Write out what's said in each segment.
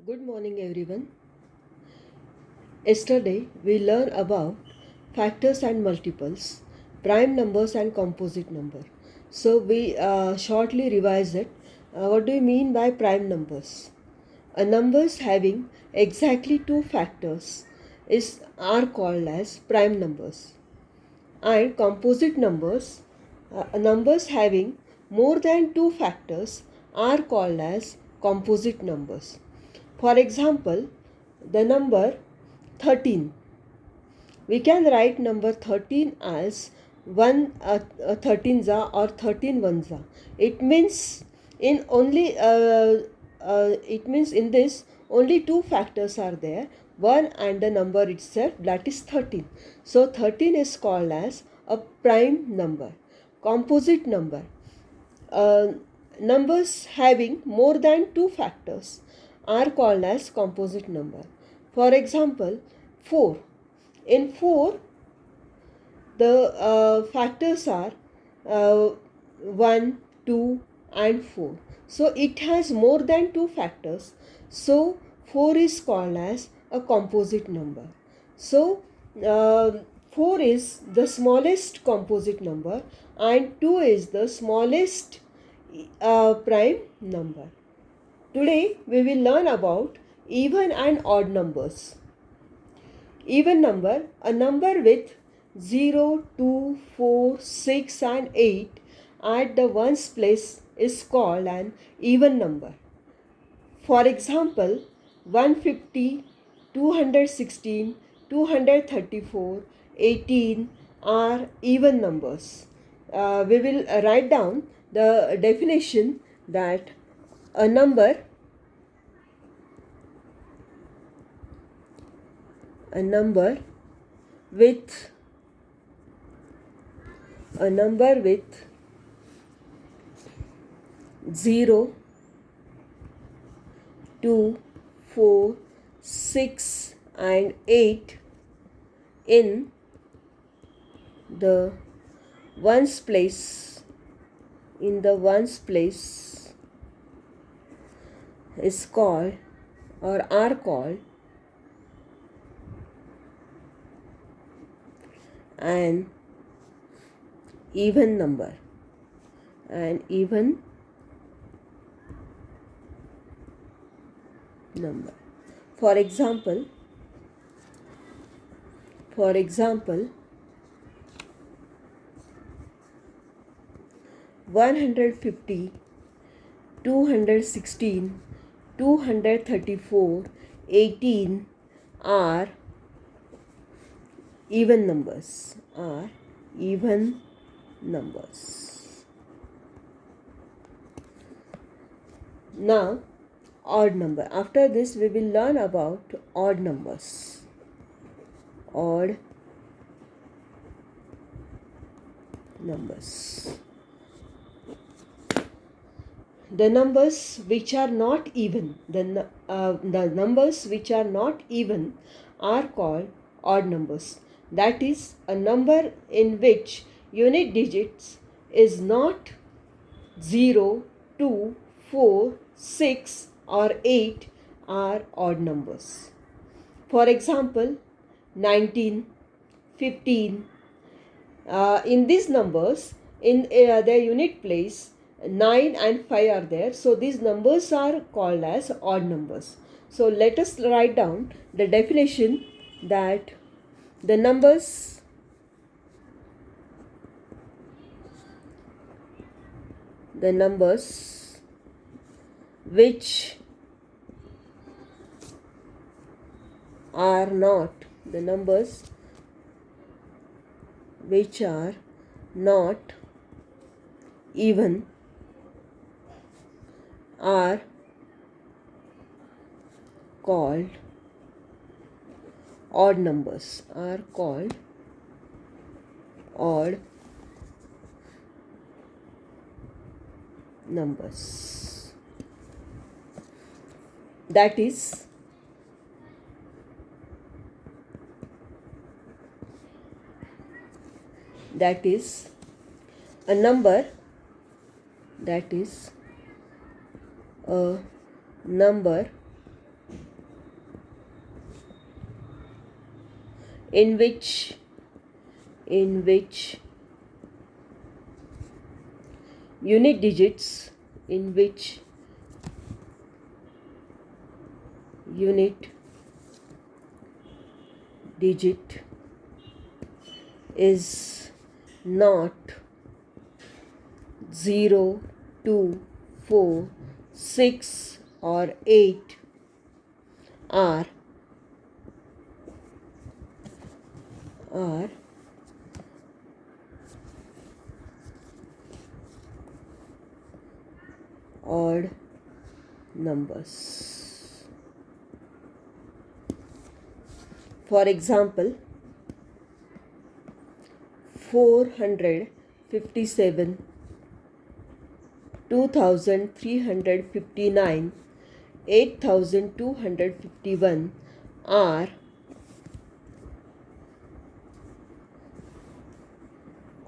Good morning, everyone. Yesterday, we learned about factors and multiples, prime numbers and composite number. So, we shortly revise it. What do you mean by prime numbers? Numbers having exactly two factors are called as prime numbers. And composite numbers, numbers having more than two factors, are called as composite numbers. For example, the number 13. We can write number 13 as 13 za or 13 1 za. It means it means in this only two factors are there, one and the number itself, that is 13. So 13 is called as a prime number. Composite number, uh, numbers having more than two factors are called as composite number. For example, 4. In 4, the factors are uh, 1, 2 and 4. So it has more than two factors. So 4 is called as a composite number. So uh, 4 is the smallest composite number and 2 is the smallest prime number. Today we will learn about even and odd numbers. Even number, a number with 0, 2, 4, 6 and 8 at the ones place is called an even number. For example, 150, 216, 234, 18 are even numbers. We will write down the definition that a number with a number with 0, 2, 4, 6 and 8 in the ones place is called or are called an even number. An even number. For example, 150, 216, 234, 18 are even numbers. Now, odd number. After this, we will learn about odd numbers. Odd numbers. The numbers which are not even, the numbers which are not even are called odd numbers. That is, a number in which unit digits is not 0, 2, 4, 6 or 8 are odd numbers. For example, 19, 15. In these numbers, in their unit place, 9 and 5 are there. So these numbers are called as odd numbers. So let us write down the definition that the numbers which are not even are called odd numbers. That is, a number in which unit digits unit digit is not 0, 2, 4, 6 or 8 are odd numbers. For example, 457, 2359, 8251 are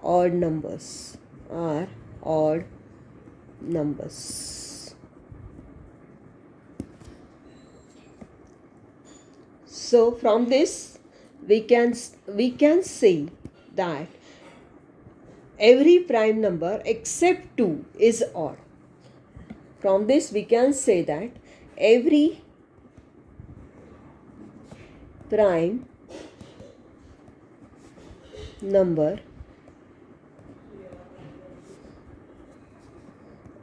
odd numbers. So from this we can say that every prime number except 2 is odd. From this we can say that every prime number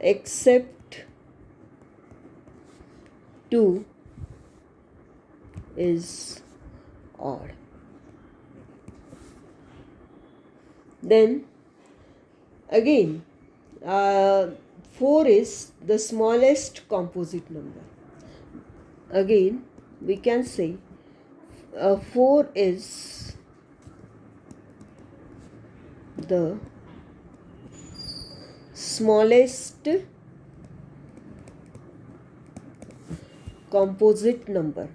except 2 is odd. Then again, 4 is the smallest composite number. Again, we can say 4 is the smallest composite number.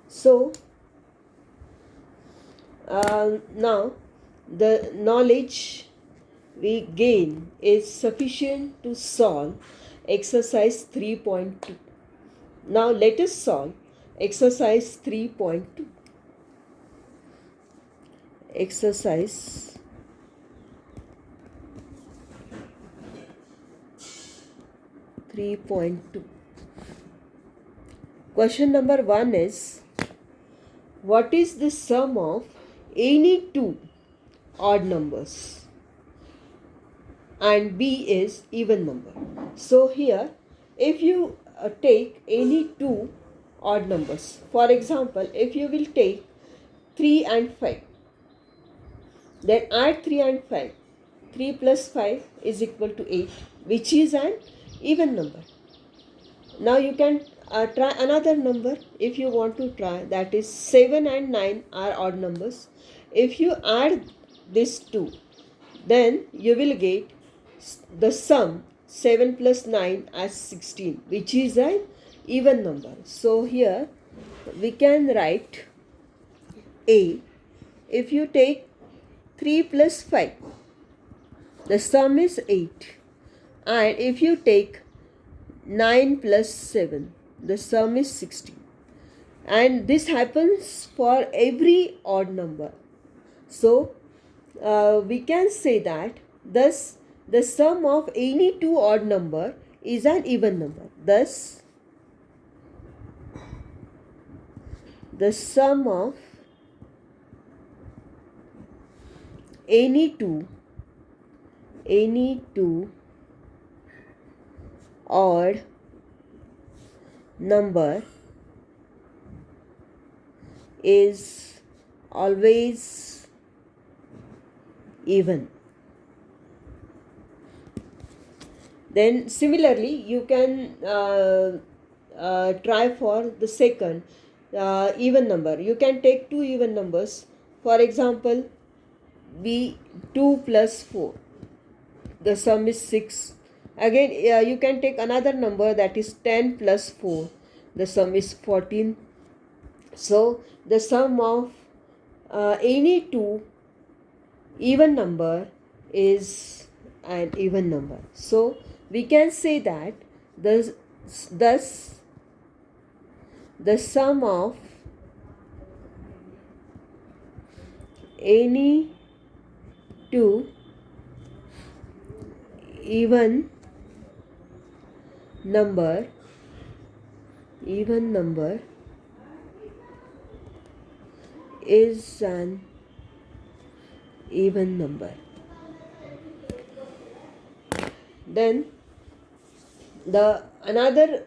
So now the knowledge we gain is sufficient to solve exercise 3.2. Now let us solve exercise 3.2. Exercise 3.2. Question number 1 is, what is the sum of any two odd numbers? And B is even number. So here, if you take any two odd numbers, for example, if you will take 3 and 5, then add 3 and 5. 3 plus 5 is equal to 8, which is an even number. Now you can try another number if you want to try, that is 7 and 9 are odd numbers. If you add these two, then you will get the sum 7 plus 9 as 16, which is an even number. So here we can write A. If you take 3 plus 5, the sum is 8. And if you take 9 plus 7, the sum is 16. And this happens for every odd number. So we can say that thus the sum of any two odd number is an even number. Thus the sum of any two odd number is always even. Then similarly you can try for the second even number. You can take two even numbers. For example, 2 plus 4, the sum is 6. Again you can take another number, that is 10 plus 4, the sum is 14. So the sum of any two even number is an even number. So we can say that thus the sum of any two even number is an even number. Then the another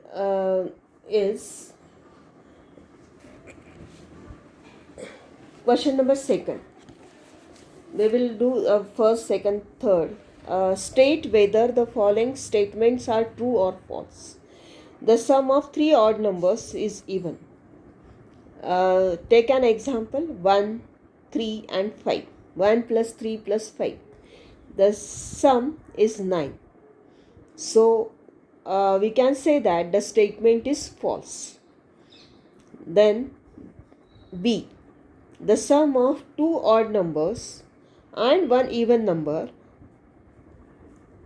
is question number second. We will do first, second, third. State whether the following statements are true or false. The sum of three odd numbers is even. Take an example: 1, 3 and 5. 1 plus 3 plus 5. The sum is 9. So we can say that the statement is false. Then B. The sum of two odd numbers and one even number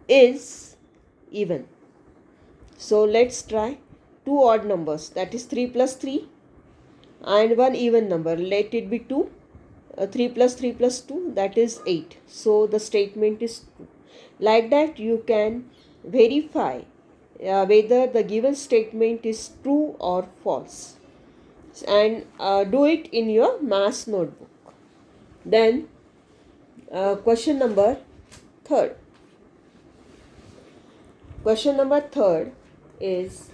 is even. So let's try two odd numbers, that is 3 plus 3, and one even number, let it be 2. 3 plus 3 plus 2, that is 8. So the statement is true. Like that you can verify whether the given statement is true or false, and do it in your maths notebook. Then question number third. Question number third is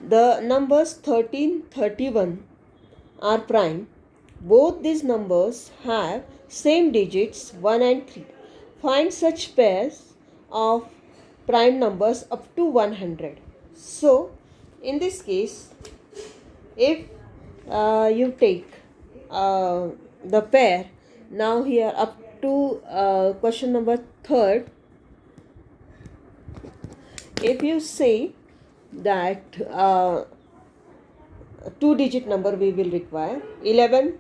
the numbers 13, 31 are prime. Both these numbers have same digits 1 and 3. Find such pairs of prime numbers up to 100. So in this case, if you take the pair, now here up to question number third, if you say that two-digit number we will require, 11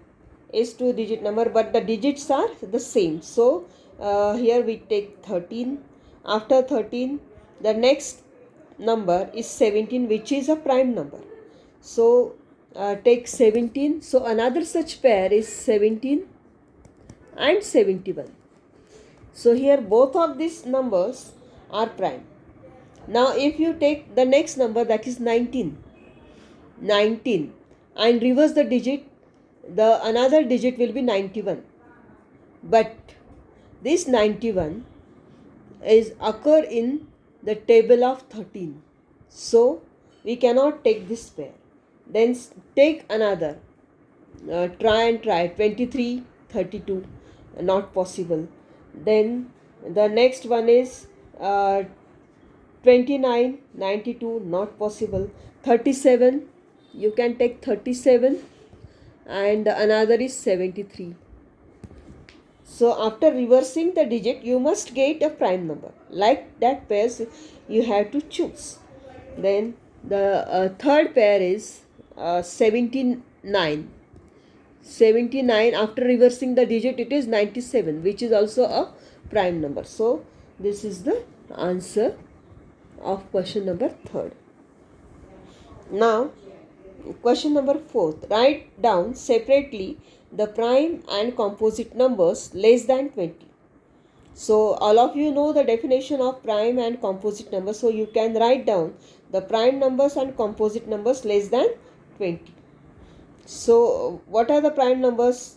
is two-digit number, but the digits are the same. So here we take 13. After 13, the next number is 17, which is a prime number. So take 17. So another such pair is 17 and 71. So here both of these numbers are prime. Now if you take the next number, that is 19, and reverse the digit, the another digit will be 91. But this 91 is occur in the table of 13. So we cannot take this pair. Then take another. Try 23, 32. Not possible. Then the next one is 29, 92. Not possible. 37. You can take 37. And another is 73. So after reversing the digit, you must get a prime number. Like that pairs you have to choose. Then the third pair is 79. 79, after reversing the digit, it is 97, which is also a prime number. So this is the answer of question number third. Now question number fourth. Write down separately the prime and composite numbers less than 20. So all of you know the definition of prime and composite numbers. So you can write down the prime numbers and composite numbers less than 20. So what are the prime numbers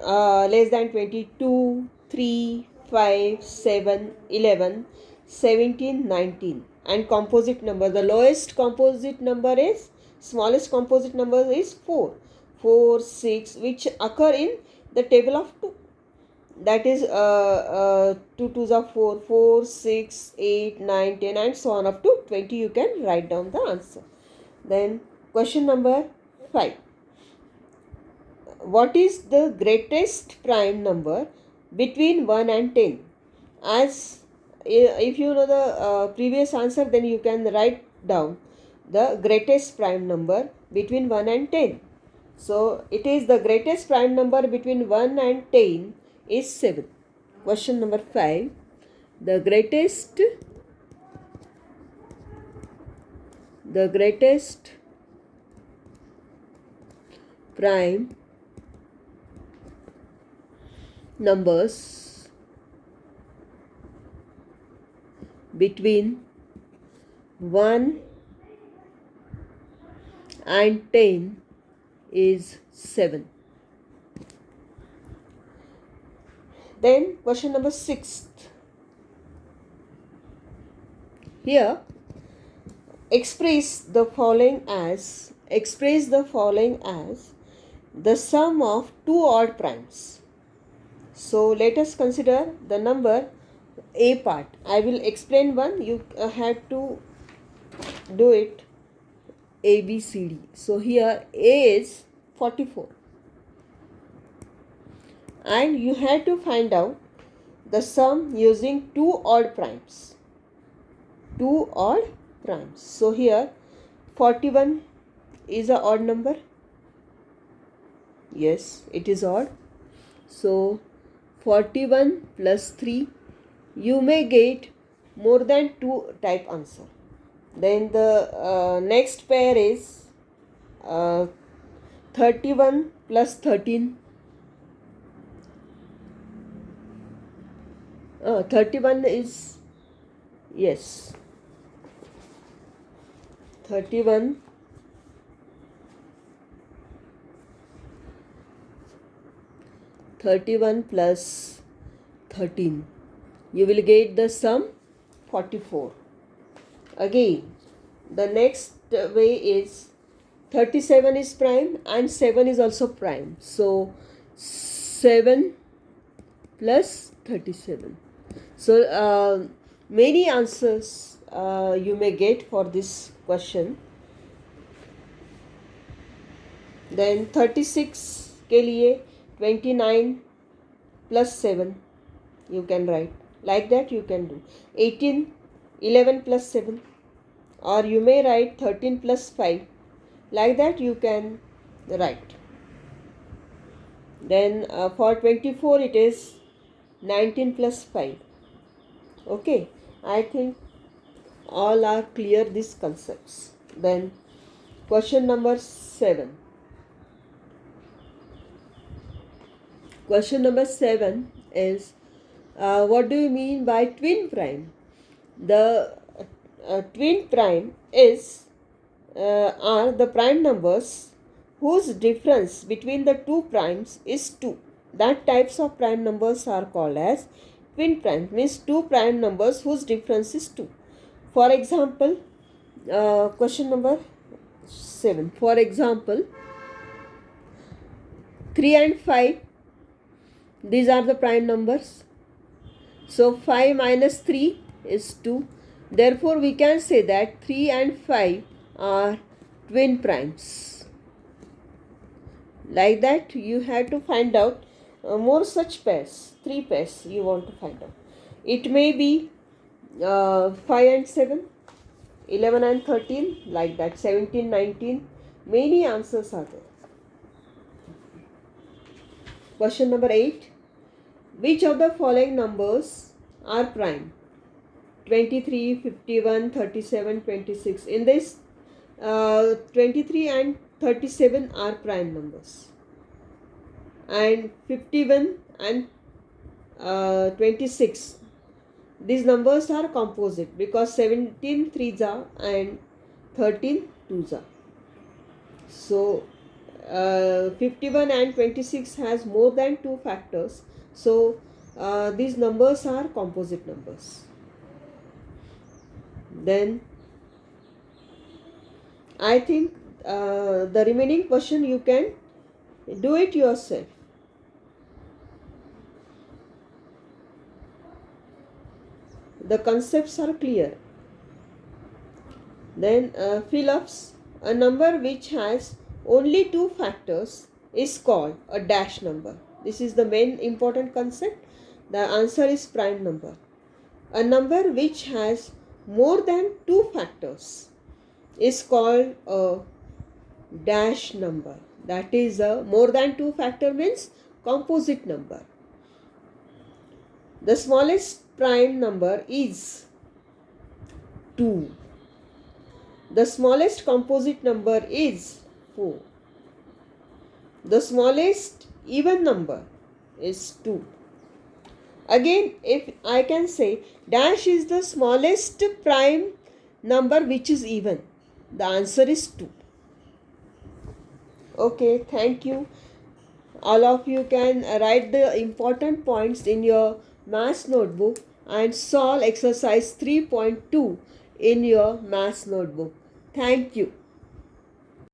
less than 20? 2, 3, 5, 7, 11, 17, 19. And composite number, the lowest composite number is, smallest composite number is 4. 4, 6, which occur in the table of 2. That is 2 2s are 4, 4, 6, 8, 9, 10 and so on up to 20. You can write down the answer. Then question number 5. What is the greatest prime number between 1 and 10? As if you know the previous answer, then you can write down the greatest prime number between 1 and 10. So it is the greatest prime number between 1 and 10 is 7. Question number 5. The greatest prime numbers between 1 and 10 is 7. Then question number 6. Here express the following as the sum of two odd primes. So let us consider the number A part. I will explain one. You have to do it A, B, C, D. So here A is 44. And you have to find out the sum using two odd primes. So here 41 is an odd number. Yes, it is odd. So 41 plus 3, you may get more than 2 type answer. Then the next pair is 31 plus 13. 31 is, yes, 31 plus 13, you will get the sum 44. Again, the next way is 37 is prime and 7 is also prime. So 7 plus 37. So many answers you may get for this question. Then 36 के लिए 29 plus 7 you can write. Like that you can do 18, 11 plus 7, or you may write 13 plus 5. Like that you can write. Then for 24 it is 19 plus 5. Okay, I think all are clear these concepts. Then question number 7. Question number 7 is what do you mean by twin prime? The twin prime are the prime numbers whose difference between the two primes is 2. That types of prime numbers are called as twin prime, means two prime numbers whose difference is 2. For example, question number 7. For example, 3 and 5, these are the prime numbers. So 5 minus 3 is 2. Therefore, we can say that 3 and 5 are twin primes. Like that, you have to find out more such pairs, 3 pairs you want to find out. It may be 5 and 7, 11 and 13, like that, 17, 19. Many answers are there. Question number 8. Which of the following numbers are prime? 23, 51, 37, 26. In this, 23 and 37 are prime numbers. And 51 and 26. These numbers are composite because 17 3s are and 13 2s are. So 51 and 26 has more than 2 factors. So these numbers are composite numbers. Then I think the remaining question you can do it yourself. The concepts are clear. Then fill-ups. A number which has only 2 factors is called a dash number. This is the main important concept. The answer is prime number. A number which has more than two factors is called a dash number. That is, a more than two factor means composite number. The smallest prime number is 2. The smallest composite number is 4. The smallest even number is 2. Again, if I can say dash is the smallest prime number which is even, the answer is 2. Okay, thank you. All of you can write the important points in your maths notebook and solve exercise 3.2 in your maths notebook. Thank you.